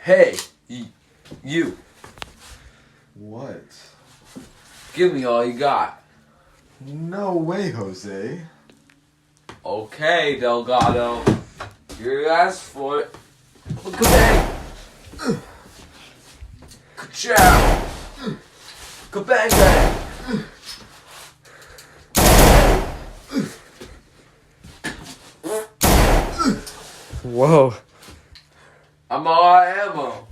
Hey, you. What? Give me all you got. No way, Jose. Okay, Delgado. You asked for it. Kabang! Ka-chow! Kabang bang! Whoa. I'm all out of ammo.